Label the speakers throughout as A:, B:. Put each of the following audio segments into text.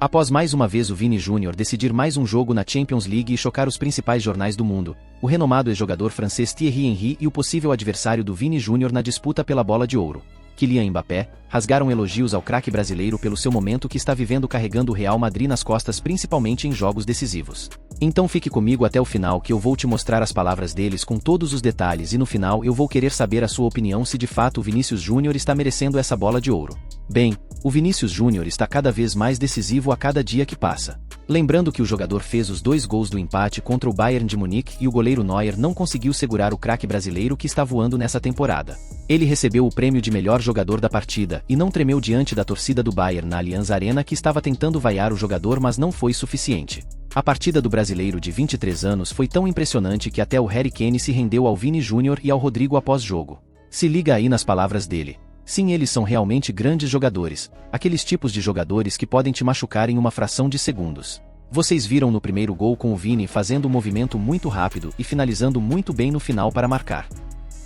A: Após mais uma vez o Vini Júnior decidir mais um jogo na Champions League e chocar os principais jornais do mundo, o renomado ex-jogador francês Thierry Henry e o possível adversário do Vini Júnior na disputa pela Bola de Ouro, Kylian Mbappé, rasgaram elogios ao craque brasileiro pelo seu momento que está vivendo carregando o Real Madrid nas costas principalmente em jogos decisivos. Então fique comigo até o final que eu vou te mostrar as palavras deles com todos os detalhes e no final eu vou querer saber a sua opinião se de fato o Vinícius Júnior está merecendo essa Bola de Ouro. Bem, o Vinícius Júnior está cada vez mais decisivo a cada dia que passa. Lembrando que o jogador fez os 2 gols do empate contra o Bayern de Munique e o goleiro Neuer não conseguiu segurar o craque brasileiro que está voando nessa temporada. Ele recebeu o prêmio de melhor jogador da partida e não tremeu diante da torcida do Bayern na Allianz Arena que estava tentando vaiar o jogador, mas não foi suficiente. A partida do brasileiro de 23 anos foi tão impressionante que até o Harry Kane se rendeu ao Vini Júnior e ao Rodrigo após jogo. Se liga aí nas palavras dele. Sim, eles são realmente grandes jogadores, aqueles tipos de jogadores que podem te machucar em uma fração de segundos. Vocês viram no primeiro gol com o Vini fazendo um movimento muito rápido e finalizando muito bem no final para marcar.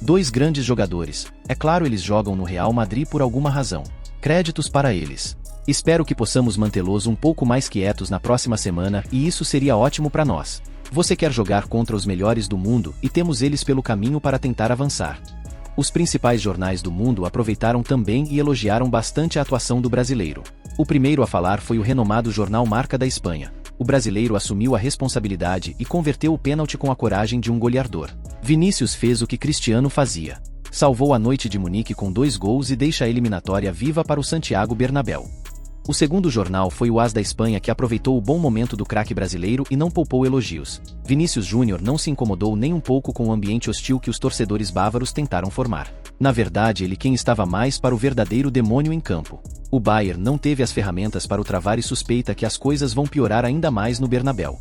A: 2 grandes jogadores, é claro, eles jogam no Real Madrid por alguma razão. Créditos para eles. Espero que possamos mantê-los um pouco mais quietos na próxima semana e isso seria ótimo para nós. Você quer jogar contra os melhores do mundo e temos eles pelo caminho para tentar avançar. Os principais jornais do mundo aproveitaram também e elogiaram bastante a atuação do brasileiro. O primeiro a falar foi o renomado jornal Marca da Espanha. O brasileiro assumiu a responsabilidade e converteu o pênalti com a coragem de um goleador. Vinícius fez o que Cristiano fazia. Salvou a noite de Munique com 2 gols e deixa a eliminatória viva para o Santiago Bernabéu. O segundo jornal foi o AS da Espanha que aproveitou o bom momento do craque brasileiro e não poupou elogios. Vinícius Júnior não se incomodou nem um pouco com o ambiente hostil que os torcedores bávaros tentaram formar. Na verdade, ele quem estava mais para o verdadeiro demônio em campo. O Bayern não teve as ferramentas para o travar e suspeita que as coisas vão piorar ainda mais no Bernabéu.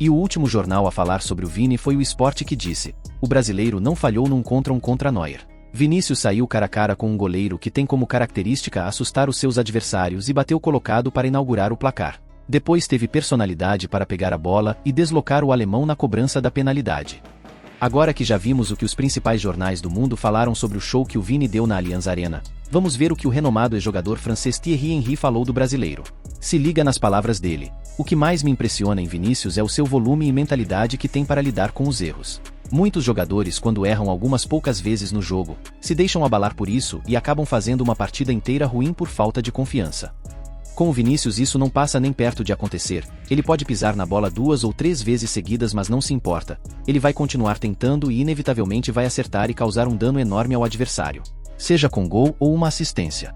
A: E o último jornal a falar sobre o Vini foi o Sport que disse: o brasileiro não falhou num contra Neuer. Vinícius saiu cara a cara com um goleiro que tem como característica assustar os seus adversários e bateu colocado para inaugurar o placar. Depois teve personalidade para pegar a bola e deslocar o alemão na cobrança da penalidade. Agora que já vimos o que os principais jornais do mundo falaram sobre o show que o Vini deu na Allianz Arena, vamos ver o que o renomado ex-jogador francês Thierry Henry falou do brasileiro. Se liga nas palavras dele. O que mais me impressiona em Vinícius é o seu volume e mentalidade que tem para lidar com os erros. Muitos jogadores, quando erram algumas poucas vezes no jogo, se deixam abalar por isso e acabam fazendo uma partida inteira ruim por falta de confiança. Com o Vinícius isso não passa nem perto de acontecer, ele pode pisar na bola 2 ou 3 vezes seguidas mas não se importa, ele vai continuar tentando e inevitavelmente vai acertar e causar um dano enorme ao adversário, seja com gol ou uma assistência.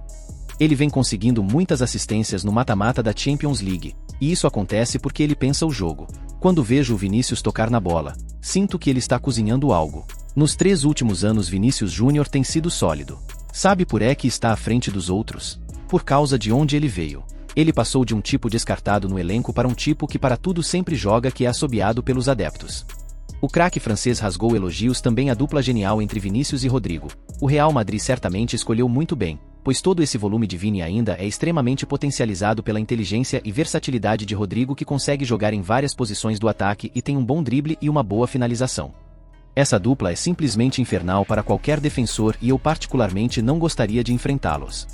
A: Ele vem conseguindo muitas assistências no mata-mata da Champions League, e isso acontece porque ele pensa o jogo. Quando vejo o Vinícius tocar na bola, sinto que ele está cozinhando algo. Nos 3 últimos anos Vinícius Júnior tem sido sólido. Sabe por que está à frente dos outros? Por causa de onde ele veio. Ele passou de um tipo descartado no elenco para um tipo que para tudo sempre joga, que é assobiado pelos adeptos. O craque francês rasgou elogios também à dupla genial entre Vinícius e Rodrigo. O Real Madrid certamente escolheu muito bem, pois todo esse volume de Vini ainda é extremamente potencializado pela inteligência e versatilidade de Rodrigo, que consegue jogar em várias posições do ataque e tem um bom drible e uma boa finalização. Essa dupla é simplesmente infernal para qualquer defensor e eu particularmente não gostaria de enfrentá-los.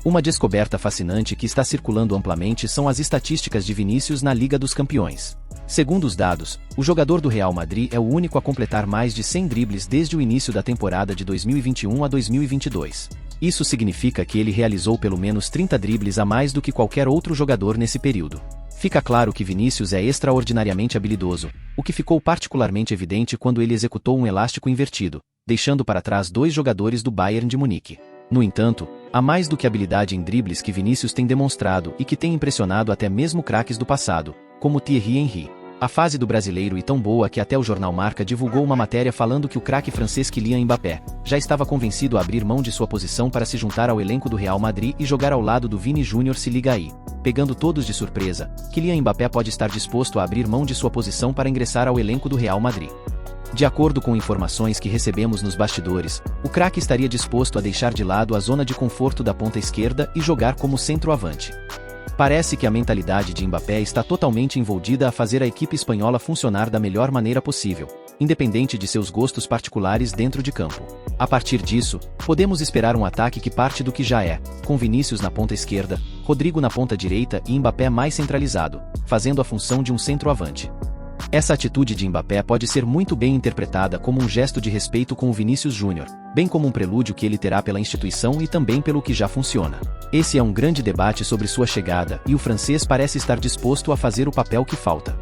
A: Uma descoberta fascinante que está circulando amplamente são as estatísticas de Vinícius na Liga dos Campeões. Segundo os dados, o jogador do Real Madrid é o único a completar mais de 100 dribles desde o início da temporada de 2021 a 2022. Isso significa que ele realizou pelo menos 30 dribles a mais do que qualquer outro jogador nesse período. Fica claro que Vinícius é extraordinariamente habilidoso, o que ficou particularmente evidente quando ele executou um elástico invertido, deixando para trás 2 jogadores do Bayern de Munique. No entanto, há mais do que habilidade em dribles que Vinícius tem demonstrado e que tem impressionado até mesmo craques do passado, como Thierry Henry. A fase do brasileiro é tão boa que até o jornal Marca divulgou uma matéria falando que o craque francês Kylian Mbappé já estava convencido a abrir mão de sua posição para se juntar ao elenco do Real Madrid e jogar ao lado do Vini Júnior. Se liga aí. Pegando todos de surpresa, Kylian Mbappé pode estar disposto a abrir mão de sua posição para ingressar ao elenco do Real Madrid. De acordo com informações que recebemos nos bastidores, o craque estaria disposto a deixar de lado a zona de conforto da ponta esquerda e jogar como centroavante. Parece que a mentalidade de Mbappé está totalmente envolvida a fazer a equipe espanhola funcionar da melhor maneira possível, independente de seus gostos particulares dentro de campo. A partir disso, podemos esperar um ataque que parte do que já é, com Vinícius na ponta esquerda, Rodrigo na ponta direita e Mbappé mais centralizado, fazendo a função de um centroavante. Essa atitude de Mbappé pode ser muito bem interpretada como um gesto de respeito com o Vinícius Júnior, bem como um prelúdio que ele terá pela instituição e também pelo que já funciona. Esse é um grande debate sobre sua chegada e o francês parece estar disposto a fazer o papel que falta.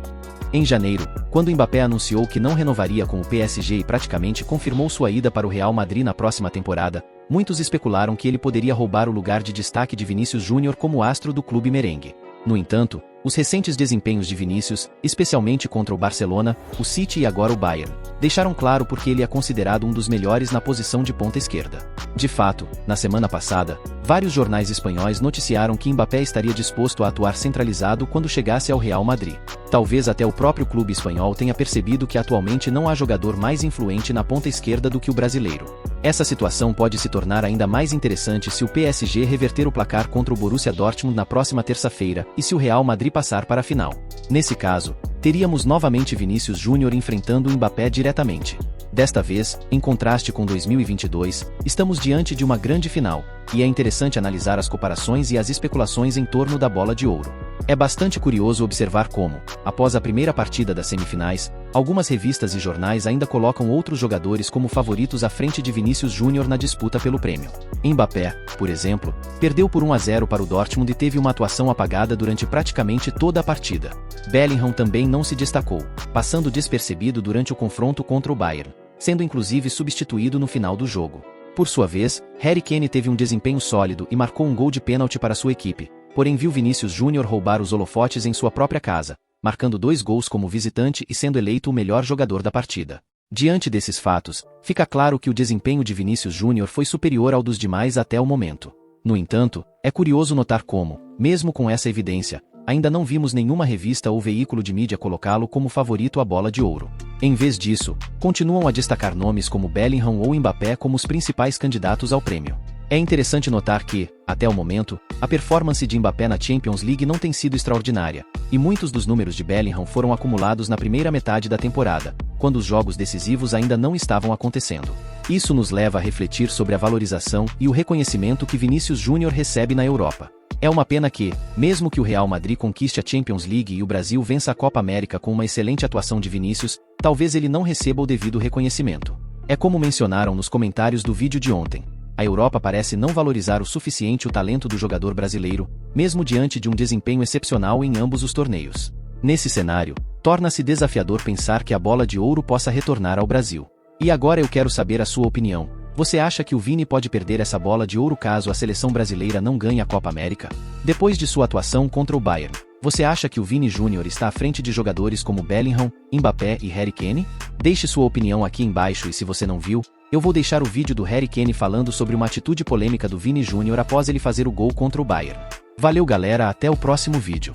A: Em janeiro, quando Mbappé anunciou que não renovaria com o PSG e praticamente confirmou sua ida para o Real Madrid na próxima temporada, muitos especularam que ele poderia roubar o lugar de destaque de Vinícius Júnior como astro do clube merengue. No entanto, os recentes desempenhos de Vinícius, especialmente contra o Barcelona, o City e agora o Bayern, deixaram claro porque ele é considerado um dos melhores na posição de ponta esquerda. De fato, na semana passada, vários jornais espanhóis noticiaram que Mbappé estaria disposto a atuar centralizado quando chegasse ao Real Madrid. Talvez até o próprio clube espanhol tenha percebido que atualmente não há jogador mais influente na ponta esquerda do que o brasileiro. Essa situação pode se tornar ainda mais interessante se o PSG reverter o placar contra o Borussia Dortmund na próxima terça-feira e se o Real Madrid passar para a final. Nesse caso, teríamos novamente Vinícius Júnior enfrentando Mbappé diretamente. Desta vez, em contraste com 2022, estamos diante de uma grande final, e é interessante analisar as comparações e as especulações em torno da bola de ouro. É bastante curioso observar como, após a primeira partida das semifinais, algumas revistas e jornais ainda colocam outros jogadores como favoritos à frente de Vinícius Júnior na disputa pelo prêmio. Mbappé, por exemplo, perdeu por 1-0 para o Dortmund e teve uma atuação apagada durante praticamente toda a partida. Bellingham também não se destacou, passando despercebido durante o confronto contra o Bayern, sendo inclusive substituído no final do jogo. Por sua vez, Harry Kane teve um desempenho sólido e marcou um gol de pênalti para sua equipe, porém viu Vinícius Júnior roubar os holofotes em sua própria casa, marcando 2 gols como visitante e sendo eleito o melhor jogador da partida. Diante desses fatos, fica claro que o desempenho de Vinícius Júnior foi superior ao dos demais até o momento. No entanto, é curioso notar como, mesmo com essa evidência, ainda não vimos nenhuma revista ou veículo de mídia colocá-lo como favorito à bola de ouro. Em vez disso, continuam a destacar nomes como Bellingham ou Mbappé como os principais candidatos ao prêmio. É interessante notar que, até o momento, a performance de Mbappé na Champions League não tem sido extraordinária, e muitos dos números de Bellingham foram acumulados na primeira metade da temporada, quando os jogos decisivos ainda não estavam acontecendo. Isso nos leva a refletir sobre a valorização e o reconhecimento que Vinícius Júnior recebe na Europa. É uma pena que, mesmo que o Real Madrid conquiste a Champions League e o Brasil vença a Copa América com uma excelente atuação de Vinícius, talvez ele não receba o devido reconhecimento. É como mencionaram nos comentários do vídeo de ontem. A Europa parece não valorizar o suficiente o talento do jogador brasileiro, mesmo diante de um desempenho excepcional em ambos os torneios. Nesse cenário, torna-se desafiador pensar que a bola de ouro possa retornar ao Brasil. E agora eu quero saber a sua opinião. Você acha que o Vini pode perder essa bola de ouro caso a seleção brasileira não ganhe a Copa América? Depois de sua atuação contra o Bayern, você acha que o Vini Júnior está à frente de jogadores como Bellingham, Mbappé e Harry Kane? Deixe sua opinião aqui embaixo e se você não viu, eu vou deixar o vídeo do Harry Kane falando sobre uma atitude polêmica do Vini Júnior após ele fazer o gol contra o Bayern. Valeu galera, até o próximo vídeo.